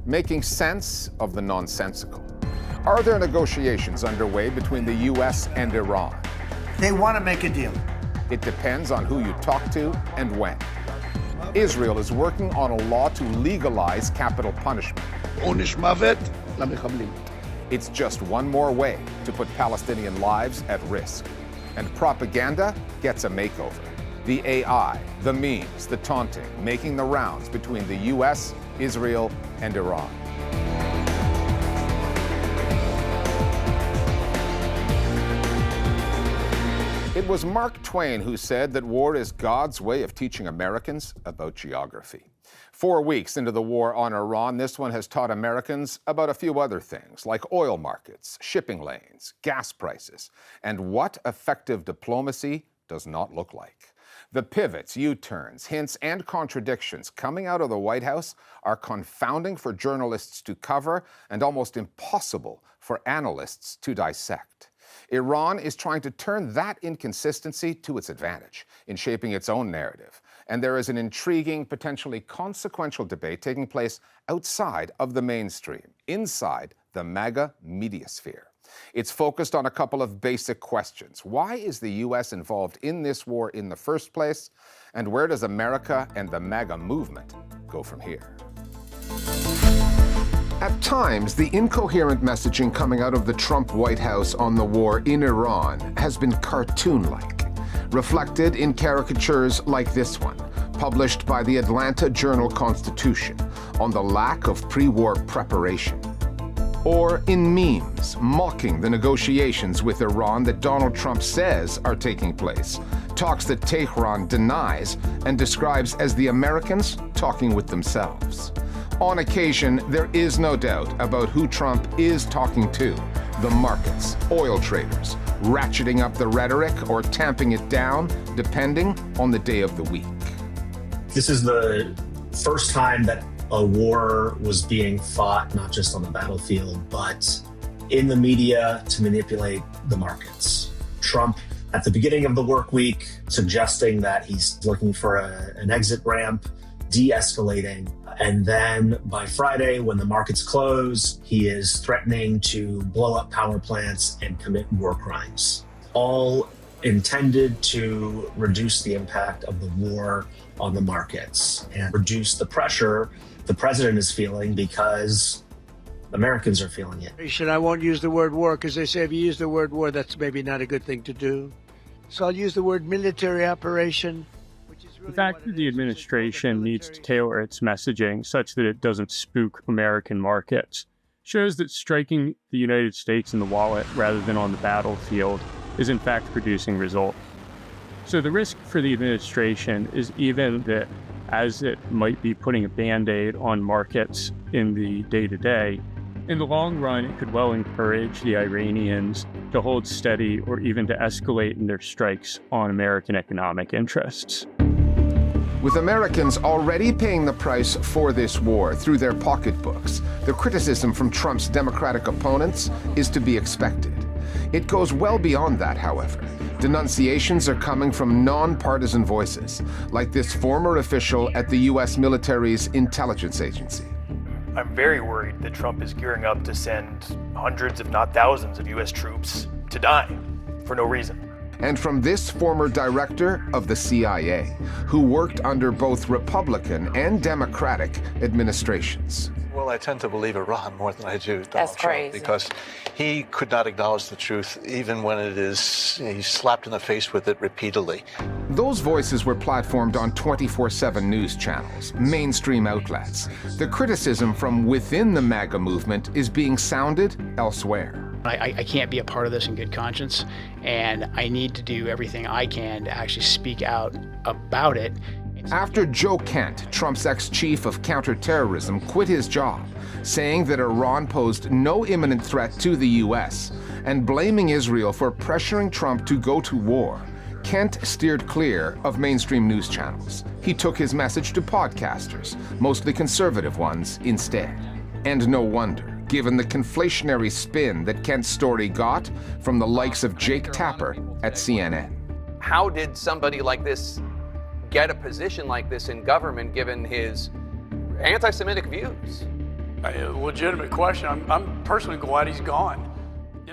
making sense of the nonsensical. Are there negotiations underway between the U.S. and Iran? They want to make a deal. It depends on who you talk to and when. Israel is working on a law to legalize capital punishment. It's just one more way to put Palestinian lives at risk. And propaganda gets a makeover. The AI, the memes, the taunting, making the rounds between the U.S., Israel, and Iran. It was Mark Twain who said that war is God's way of teaching Americans about geography. 4 weeks into the war on Iran, this one has taught Americans about a few other things, like oil markets, shipping lanes, gas prices, and what effective diplomacy does not look like. The pivots, U-turns, hints, and contradictions coming out of the White House are confounding for journalists to cover and almost impossible for analysts to dissect. Iran is trying to turn that inconsistency to its advantage in shaping its own narrative. And there is an intriguing, potentially consequential debate taking place outside of the mainstream, inside the MAGA media sphere. It's focused on a couple of basic questions. Why is the U.S. involved in this war in the first place? And where does America and the MAGA movement go from here? At times, the incoherent messaging coming out of the Trump White House on the war in Iran has been cartoon-like, reflected in caricatures like this one, published by the Atlanta Journal-Constitution, on the lack of pre-war preparation. Or in memes, mocking the negotiations with Iran that Donald Trump says are taking place, talks that Tehran denies and describes as the Americans talking with themselves. On occasion, there is no doubt about who Trump is talking to: the markets, oil traders, ratcheting up the rhetoric or tamping it down, depending on the day of the week. This is the first time that a war was being fought, not just on the battlefield, but in the media to manipulate the markets. Trump, at the beginning of the work week, suggesting that he's looking for an exit ramp, de-escalating. And then by Friday, when the markets close, he is threatening to blow up power plants and commit war crimes, all intended to reduce the impact of the war on the markets and reduce the pressure the president is feeling because Americans are feeling it. I won't use the word war because they say if you use the word war, that's maybe not a good thing to do. So I'll use the word military operation. The fact that the administration needs to tailor its messaging such that it doesn't spook American markets shows that striking the United States in the wallet rather than on the battlefield is in fact producing results. So the risk for the administration is even that, as it might be putting a Band-Aid on markets in the day-to-day, in the long run, it could well encourage the Iranians to hold steady or even to escalate in their strikes on American economic interests. With Americans already paying the price for this war through their pocketbooks, the criticism from Trump's Democratic opponents is to be expected. It goes well beyond that, however. Denunciations are coming from non-partisan voices, like this former official at the U.S. military's intelligence agency. I'm very worried that Trump is gearing up to send hundreds, if not thousands, of U.S. troops to die for no reason. And from this former director of the CIA, who worked under both Republican and Democratic administrations. Well, I tend to believe Iran more than I do Donald Trump, because he could not acknowledge the truth even when he's slapped in the face with it repeatedly. Those voices were platformed on 24/7 news channels, mainstream outlets. The criticism from within the MAGA movement is being sounded elsewhere. I can't be a part of this in good conscience, and I need to do everything I can to actually speak out about it. After Joe Kent, Trump's ex-chief of counterterrorism, quit his job, saying that Iran posed no imminent threat to the U.S., and blaming Israel for pressuring Trump to go to war, Kent steered clear of mainstream news channels. He took his message to podcasters, mostly conservative ones, instead. And no wonder, given the conflationary spin that Kent's story got from the likes of Jake Tapper at CNN. How did somebody like this get a position like this in government given his anti-Semitic views? A legitimate question. I'm personally glad he's gone.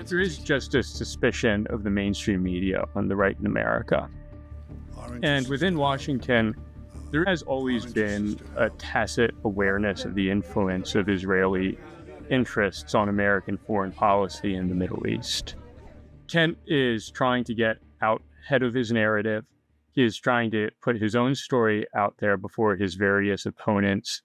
There is just a suspicion of the mainstream media on the right in America. And within Washington, there has always been a tacit awareness of the influence of Israeli interests on American foreign policy in the Middle East. Kent is trying to get out ahead of his narrative. He is trying to put his own story out there before his various opponents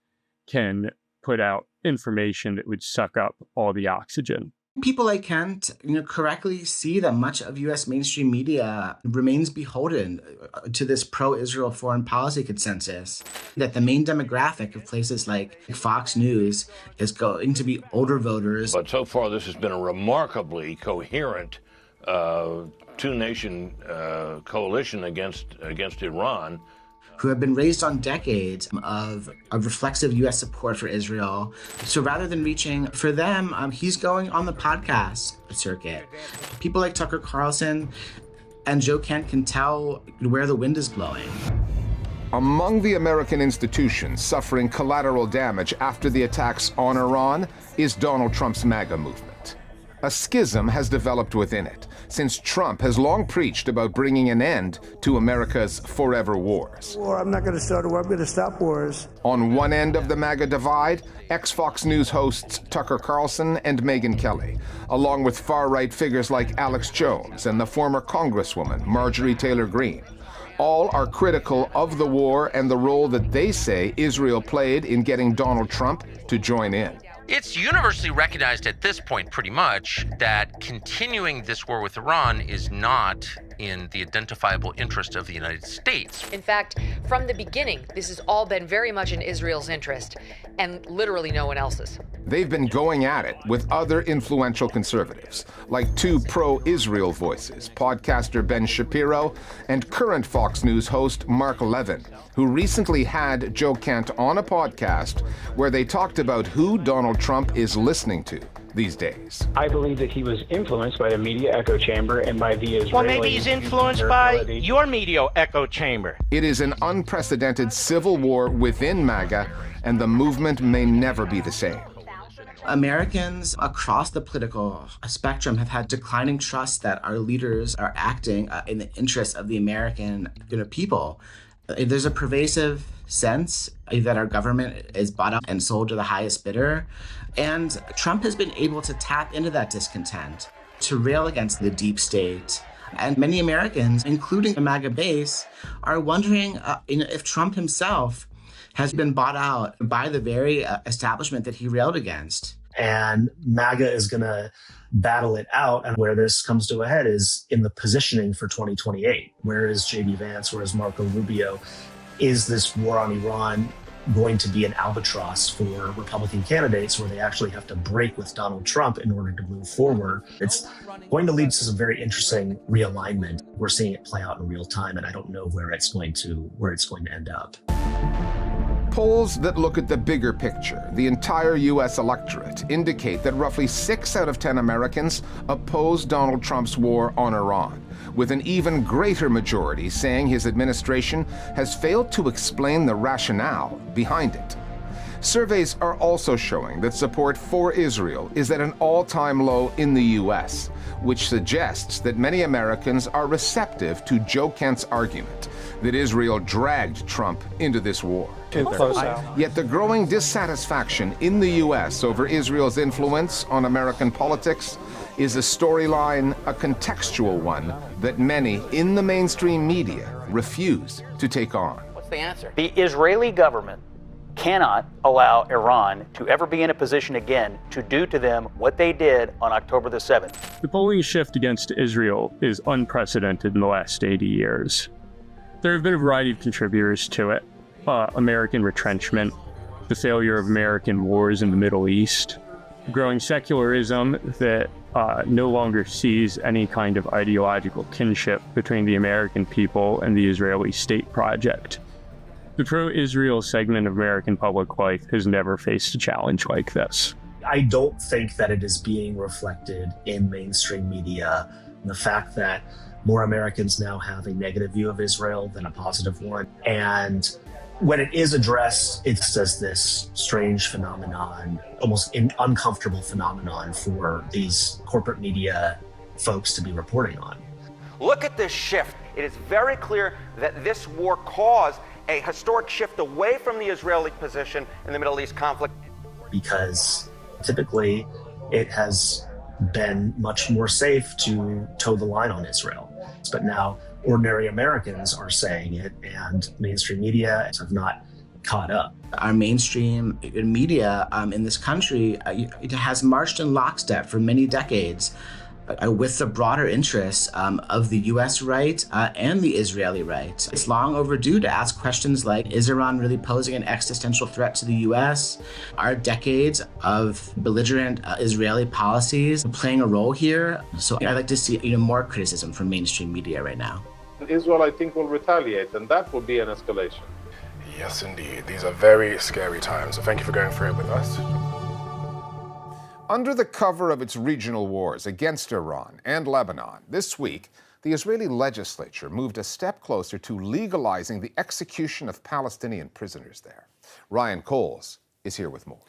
can put out information that would suck up all the oxygen. People like Kent, correctly see that much of U.S. mainstream media remains beholden to this pro-Israel foreign policy consensus, that the main demographic of places like Fox News is going to be older voters. But so far, this has been a remarkably coherent two-nation coalition against Iran, who have been raised on decades of reflexive U.S. support for Israel. So rather than reaching for them, he's going on the podcast circuit. People like Tucker Carlson and Joe Kent can tell where the wind is blowing. Among the American institutions suffering collateral damage after the attacks on Iran is Donald Trump's MAGA movement. A schism has developed within it, since Trump has long preached about bringing an end to America's forever wars. I'm not going to start a war, I'm going to stop wars. On one end of the MAGA divide, ex-Fox News hosts Tucker Carlson and Megyn Kelly, along with far-right figures like Alex Jones and the former Congresswoman Marjorie Taylor Greene. All are critical of the war and the role that they say Israel played in getting Donald Trump to join in. It's universally recognized at this point, pretty much, that continuing this war with Iran is not in the identifiable interest of the United States. In fact, from the beginning, this has all been very much in Israel's interest, and literally no one else's. They've been going at it with other influential conservatives, like two pro-Israel voices, podcaster Ben Shapiro and current Fox News host Mark Levin, who recently had Joe Kent on a podcast where they talked about who Donald Trump is listening to these days. I believe that he was influenced by the media echo chamber and by the Israeli... Well, maybe he's influenced by your media echo chamber. It is an unprecedented civil war within MAGA, and the movement may never be the same. Americans across the political spectrum have had declining trust that our leaders are acting in the interests of the American people. There's a pervasive sense that our government is bought up and sold to the highest bidder. And Trump has been able to tap into that discontent to rail against the deep state. And many Americans, including the MAGA base, are wondering if Trump himself has been bought out by the very establishment that he railed against. And MAGA is going to battle it out. And where this comes to a head is in the positioning for 2028. Where is J.D. Vance? Where is Marco Rubio? Is this war on Iran going to be an albatross for Republican candidates where they actually have to break with Donald Trump in order to move forward? It's going to lead to some very interesting realignment. We're seeing it play out in real time, and I don't know where it's going to end up. Polls that look at the bigger picture, the entire U.S. electorate, indicate that roughly 6 out of 10 Americans oppose Donald Trump's war on Iran, with an even greater majority saying his administration has failed to explain the rationale behind it. Surveys are also showing that support for Israel is at an all-time low in the U.S., which suggests that many Americans are receptive to Joe Kent's argument that Israel dragged Trump into this war. Yet the growing dissatisfaction in the U.S. over Israel's influence on American politics is a storyline, a contextual one, that many in the mainstream media refuse to take on. What's the answer? The Israeli government cannot allow Iran to ever be in a position again to do to them what they did on October the 7th. The polling shift against Israel is unprecedented in the last 80 years. There have been a variety of contributors to it. American retrenchment, the failure of American wars in the Middle East, growing secularism that no longer sees any kind of ideological kinship between the American people and the Israeli state project. The pro-Israel segment of American public life has never faced a challenge like this. I don't think that it is being reflected in mainstream media. The fact that more Americans now have a negative view of Israel than a positive one. And when it is addressed, it's as this strange phenomenon, almost an uncomfortable phenomenon for these corporate media folks to be reporting on. Look at this shift. It is very clear that this war caused a historic shift away from the Israeli position in the Middle East conflict. Because typically it has been much more safe to toe the line on Israel. But now ordinary Americans are saying it, and mainstream media have not caught up. Our mainstream media in this country it has marched in lockstep for many decades with the broader interests of the U.S. right and the Israeli right. It's long overdue to ask questions like, is Iran really posing an existential threat to the U.S.? Are decades of belligerent Israeli policies playing a role here? So I'd like to see more criticism from mainstream media right now. Israel, I think, will retaliate, and that will be an escalation. Yes, indeed. These are very scary times, so thank you for going through it with us. Under the cover of its regional wars against Iran and Lebanon, this week, the Israeli legislature moved a step closer to legalizing the execution of Palestinian prisoners there. Ryan Kohls is here with more.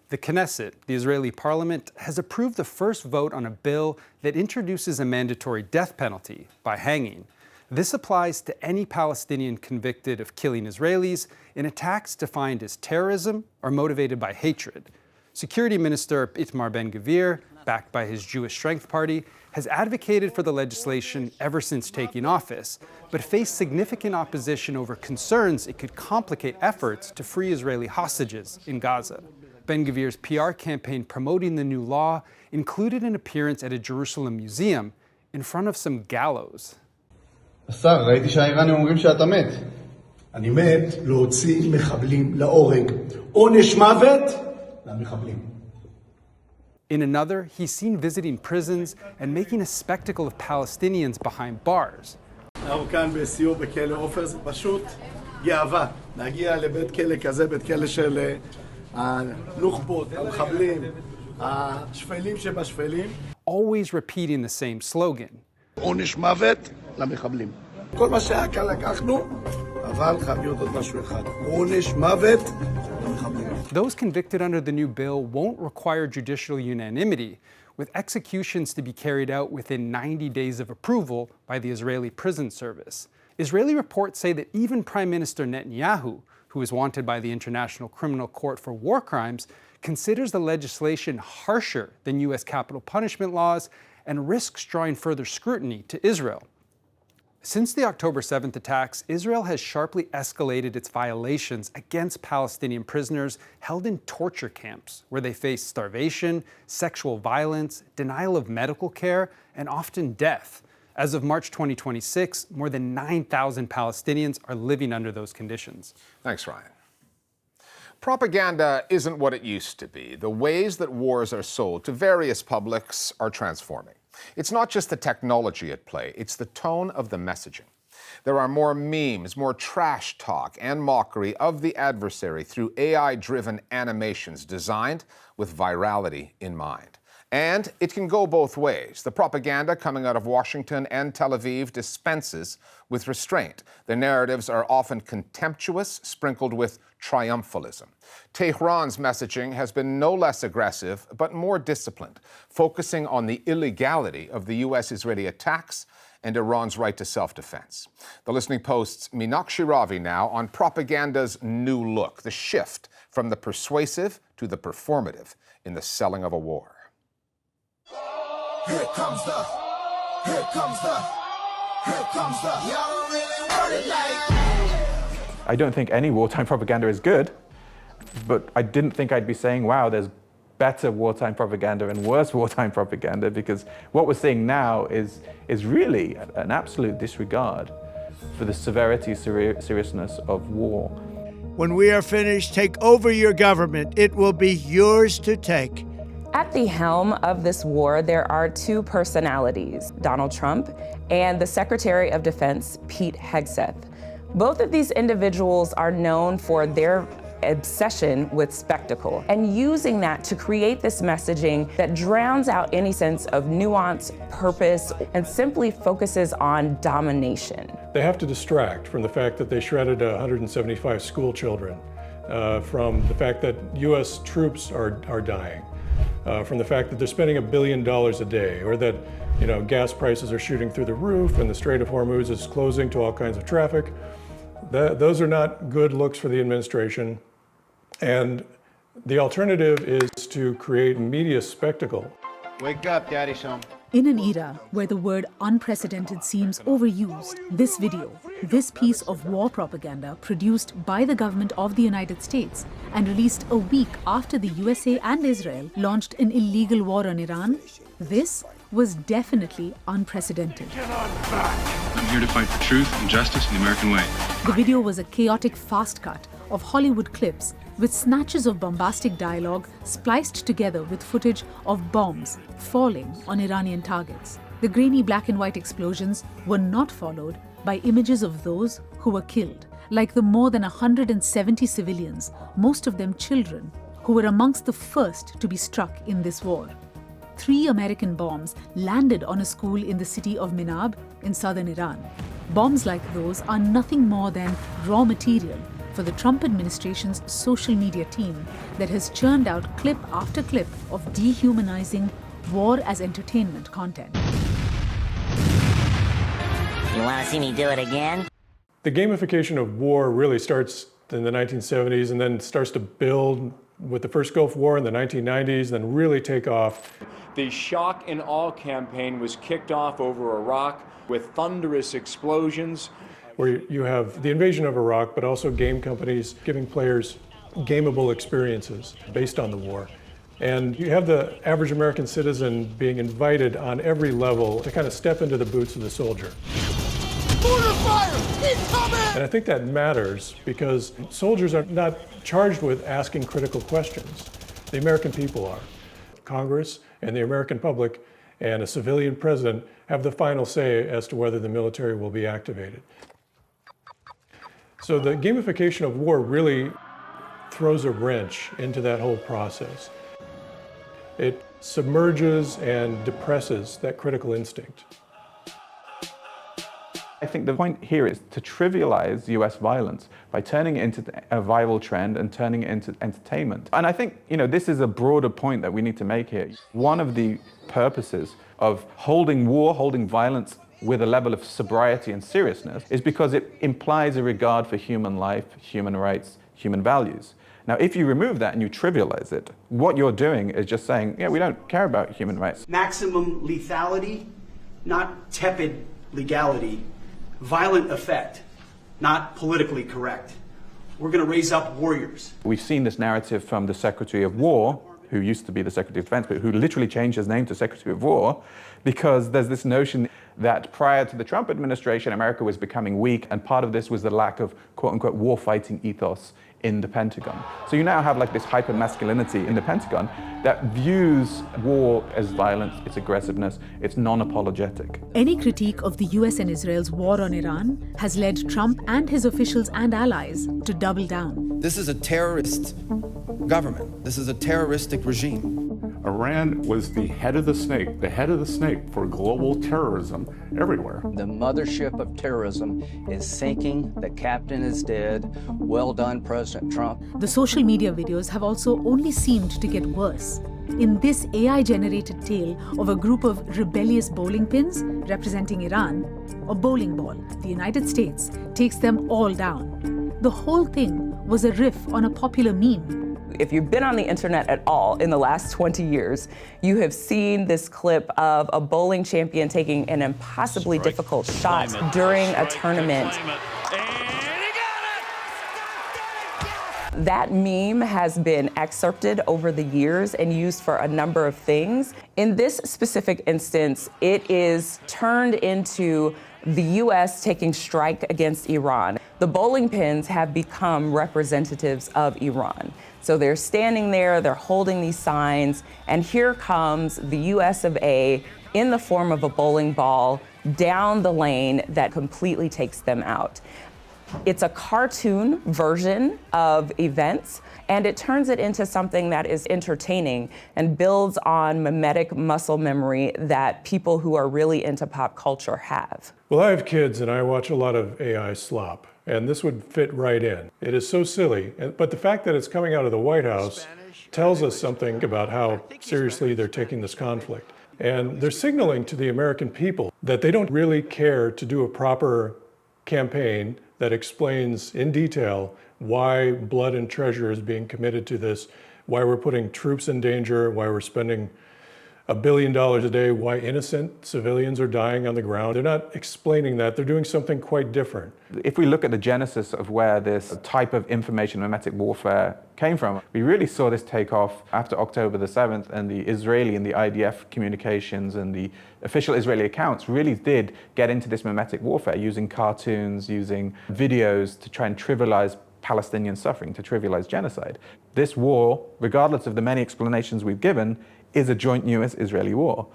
The Knesset, the Israeli parliament, has approved the first vote on a bill that introduces a mandatory death penalty by hanging. This applies to any Palestinian convicted of killing Israelis in attacks defined as terrorism or motivated by hatred. Security Minister Itamar Ben-Gvir, backed by his Jewish Strength Party, has advocated for the legislation ever since taking office, but faced significant opposition over concerns it could complicate efforts to free Israeli hostages in Gaza. Ben-Gvir's PR campaign promoting the new law included an appearance at a Jerusalem museum in front of some gallows. השר, ראיתי שהאיראנים אומרים שאתה מת. אני מת להוציא מחבלים להורג. עונש מוות למחבלים. In another, he's seen visiting prisons and making a spectacle of Palestinians behind bars. אנחנו כאן בסיור בכלא עופר, זה פשוט גאווה. להגיע לבית כלא כזה, בית כלא של הנוח'בות, המחבלים, השפלים שבשפלים. Always repeating the same slogan. עונש מוות למחבלים. כל מה שהיה כאן לקחנו, אבל חייב להיות עוד משהו אחד. עונש מוות למחבלים. Those convicted under the new bill won't require judicial unanimity, with executions to be carried out within 90 days of approval by the Israeli Prison Service. Israeli reports say that even Prime Minister Netanyahu, who is wanted by the International Criminal Court for war crimes, considers the legislation harsher than U.S. capital punishment laws and risks drawing further scrutiny to Israel. Since the October 7th attacks, Israel has sharply escalated its violations against Palestinian prisoners held in torture camps, where they face starvation, sexual violence, denial of medical care, and often death. As of March 2026, more than 9,000 Palestinians are living under those conditions. Thanks, Ryan. Propaganda isn't what it used to be. The ways that wars are sold to various publics are transforming. It's not just the technology at play, it's the tone of the messaging. There are more memes, more trash talk and mockery of the adversary through AI-driven animations designed with virality in mind. And it can go both ways. The propaganda coming out of Washington and Tel Aviv dispenses with restraint. The narratives are often contemptuous, sprinkled with triumphalism. Tehran's messaging has been no less aggressive, but more disciplined, focusing on the illegality of the U.S.-Israeli attacks and Iran's right to self-defense. The Listening Post's Meenakshi Ravi now on propaganda's new look, the shift from the persuasive to the performative in the selling of a war. Here comes the, y'all don't really want it like. I don't think any wartime propaganda is good, but I didn't think I'd be saying, wow, there's better wartime propaganda and worse wartime propaganda, because what we're seeing now is really an absolute disregard for the severity, seriousness of war. When we are finished, take over your government. It will be yours to take. At the helm of this war, there are two personalities, Donald Trump and the Secretary of Defense, Pete Hegseth. Both of these individuals are known for their obsession with spectacle, and using that to create this messaging that drowns out any sense of nuance, purpose, and simply focuses on domination. They have to distract from the fact that they shredded 175 school children, from the fact that U.S. troops are dying, from the fact that they're spending $1 billion a day, or that gas prices are shooting through the roof and the Strait of Hormuz is closing to all kinds of traffic. Those are not good looks for the administration. And the alternative is to create media spectacle. Wake up, Daddy's home. In an era where the word unprecedented seems overused, this video, this piece of war propaganda produced by the government of the United States and released a week after the USA and Israel launched an illegal war on Iran, this was definitely unprecedented. I'm here to fight for truth and justice in the American way. The video was a chaotic fast cut of Hollywood clips with snatches of bombastic dialogue spliced together with footage of bombs falling on Iranian targets. The grainy black and white explosions were not followed by images of those who were killed, like the more than 170 civilians, most of them children, who were amongst the first to be struck in this war. 3 American bombs landed on a school in the city of Minab in southern Iran. Bombs like those are nothing more than raw material for the Trump administration's social media team that has churned out clip after clip of dehumanizing war as entertainment content. You want to see me do it again? The gamification of war really starts in the 1970s and then starts to build with the first Gulf War in the 1990s, then really take off. The shock and awe campaign was kicked off over Iraq with thunderous explosions. Where you have the invasion of Iraq, but also game companies giving players gameable experiences based on the war. And you have the average American citizen being invited on every level to kind of step into the boots of the soldier. Mortar fire! Incoming! And I think that matters because soldiers are not charged with asking critical questions. The American people are. Congress and the American public and a civilian president have the final say as to whether the military will be activated. So the gamification of war really throws a wrench into that whole process. It submerges and depresses that critical instinct. I think the point here is to trivialize US violence by turning it into a viral trend and turning it into entertainment. And I think, this is a broader point that we need to make here. One of the purposes of holding war, holding violence with a level of sobriety and seriousness is because it implies a regard for human life, human rights, human values. Now, if you remove that and you trivialize it, what you're doing is just saying, we don't care about human rights. Maximum lethality, not tepid legality. Violent effect, not politically correct. We're going to raise up warriors. We've seen this narrative from the Secretary of War, who used to be the Secretary of Defense, but who literally changed his name to Secretary of War, because there's this notion that prior to the Trump administration, America was becoming weak, and part of this was the lack of quote-unquote war-fighting ethos in the Pentagon. So you now have like this hyper-masculinity in the Pentagon that views war as violence, its aggressiveness, it's non-apologetic. Any critique of the US and Israel's war on Iran has led Trump and his officials and allies to double down. This is a terrorist government. This is a terroristic regime. Iran was the head of the snake for global terrorism everywhere. The mothership of terrorism is sinking. The captain is dead. Well done, President Trump. The social media videos have also only seemed to get worse. In this AI-generated tale of a group of rebellious bowling pins representing Iran, a bowling ball, the United States, takes them all down. The whole thing was a riff on a popular meme. If you've been on the internet at all in the last 20 years, you have seen this clip of a bowling champion taking an impossibly difficult shot during a tournament. That meme has been excerpted over the years and used for a number of things. In this specific instance, it is turned into the US taking strike against Iran. The bowling pins have become representatives of Iran. So they're standing there, they're holding these signs, and here comes the US of A in the form of a bowling ball down the lane that completely takes them out. It's a cartoon version of events, and it turns it into something that is entertaining and builds on mimetic muscle memory that people who are really into pop culture have. Well, I have kids and I watch a lot of AI slop, and this would fit right in. It is so silly, but the fact that it's coming out of the White House tells us something about how seriously they're taking this conflict. And they're signaling to the American people that they don't really care to do a proper campaign that explains in detail why blood and treasure is being committed to this, why we're putting troops in danger, why we're spending $1 billion a day, why innocent civilians are dying on the ground. They're not explaining that. They're doing something quite different. If we look at the genesis of where this type of information mimetic warfare came from, we really saw this take off after October the 7th, and the Israeli and the IDF communications and the official Israeli accounts really did get into this mimetic warfare using cartoons, using videos to try and trivialize Palestinian suffering, to trivialize genocide. This war, regardless of the many explanations we've given, is a joint US-Israeli war.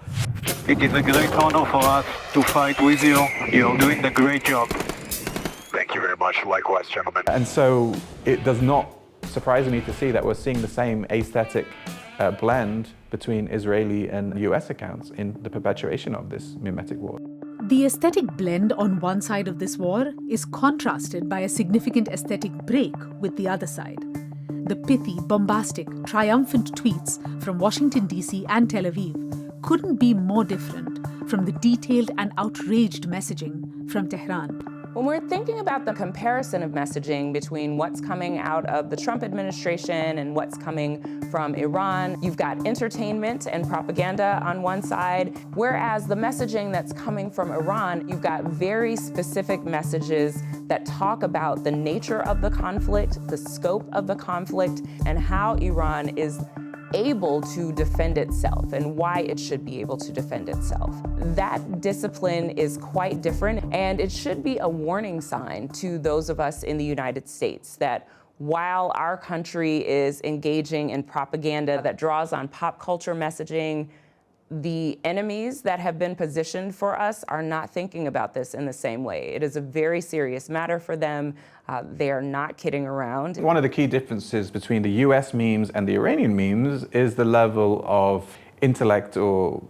It is a great honor for us to fight with you. You're doing a great job. Thank you very much. Likewise, gentlemen. And so it does not surprise me to see that we're seeing the same aesthetic blend between Israeli and US accounts in the perpetuation of this mimetic war. The aesthetic blend on one side of this war is contrasted by a significant aesthetic break with the other side. The pithy, bombastic, triumphant tweets from Washington, D.C. and Tel Aviv couldn't be more different from the detailed and outraged messaging from Tehran. When we're thinking about the comparison of messaging between what's coming out of the Trump administration and what's coming from Iran, you've got entertainment and propaganda on one side, whereas the messaging that's coming from Iran, you've got very specific messages that talk about the nature of the conflict, the scope of the conflict, and how Iran is able to defend itself and why it should be able to defend itself. That discipline is quite different, and it should be a warning sign to those of us in the United States that while our country is engaging in propaganda that draws on pop culture messaging, the enemies that have been positioned for us are not thinking about this in the same way. It is a very serious matter for them. They are not kidding around. One of the key differences between the US memes and the Iranian memes is the level of intellect or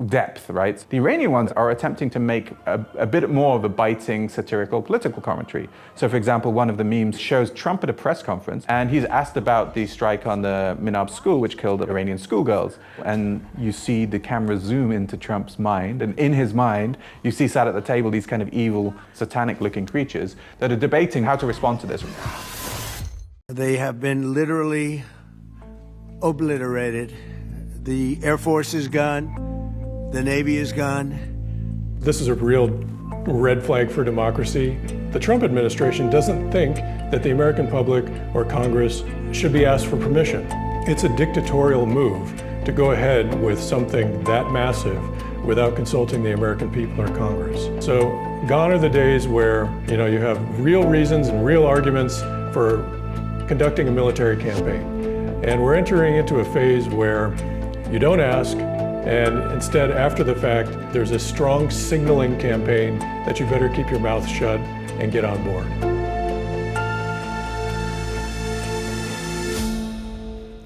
depth, right? The Iranian ones are attempting to make a bit more of a biting, satirical, political commentary. So, for example, one of the memes shows Trump at a press conference, and he's asked about the strike on the Minab school, which killed Iranian schoolgirls. And you see the camera zoom into Trump's mind, and in his mind, you see sat at the table these kind of evil, satanic-looking creatures that are debating how to respond to this. They have been literally obliterated. The Air Force is gone. The Navy is gone. This is a real red flag for democracy. The Trump administration doesn't think that the American public or Congress should be asked for permission. It's a dictatorial move to go ahead with something that massive without consulting the American people or Congress. So gone are the days where you have real reasons and real arguments for conducting a military campaign. And we're entering into a phase where you don't ask, and instead, after the fact, there's a strong signaling campaign that you better keep your mouth shut and get on board.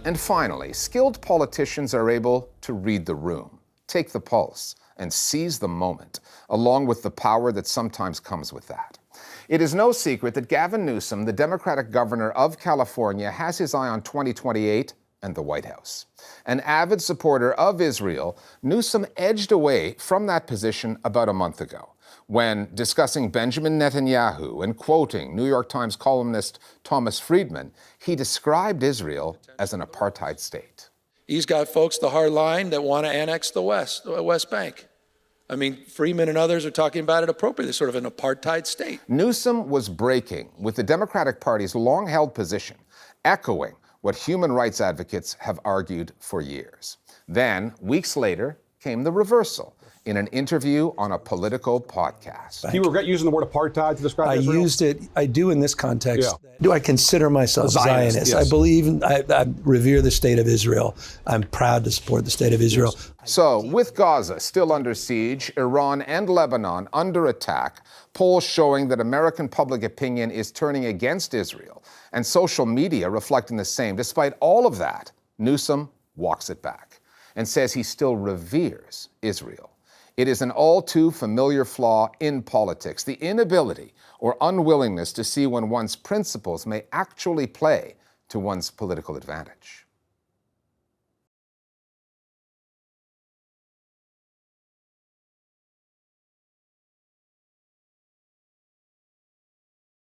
And finally, skilled politicians are able to read the room, take the pulse, and seize the moment, along with the power that sometimes comes with that. It is no secret that Gavin Newsom, the Democratic governor of California, has his eye on 2028 and the White House. An avid supporter of Israel, Newsom edged away from that position about a month ago when discussing Benjamin Netanyahu and quoting New York Times columnist Thomas Friedman, he described Israel as an apartheid state. He's got folks, the hard line, that want to annex the West Bank. I mean, Friedman and others are talking about it appropriately, sort of an apartheid state. Newsom was breaking with the Democratic Party's long-held position, echoing what human rights advocates have argued for years. Then, weeks later, came the reversal in an interview on a political podcast. Do you regret using the word apartheid to describe Israel? I used it, I do in this context. Yeah. Do I consider myself a Zionist? Yes. I believe, I revere the state of Israel. I'm proud to support the state of Israel. Yes. So, with Gaza still under siege, Iran and Lebanon under attack, polls showing that American public opinion is turning against Israel, and social media reflecting the same. Despite all of that, Newsom walks it back and says he still reveres Israel. It is an all too familiar flaw in politics, the inability or unwillingness to see when one's principles may actually play to one's political advantage.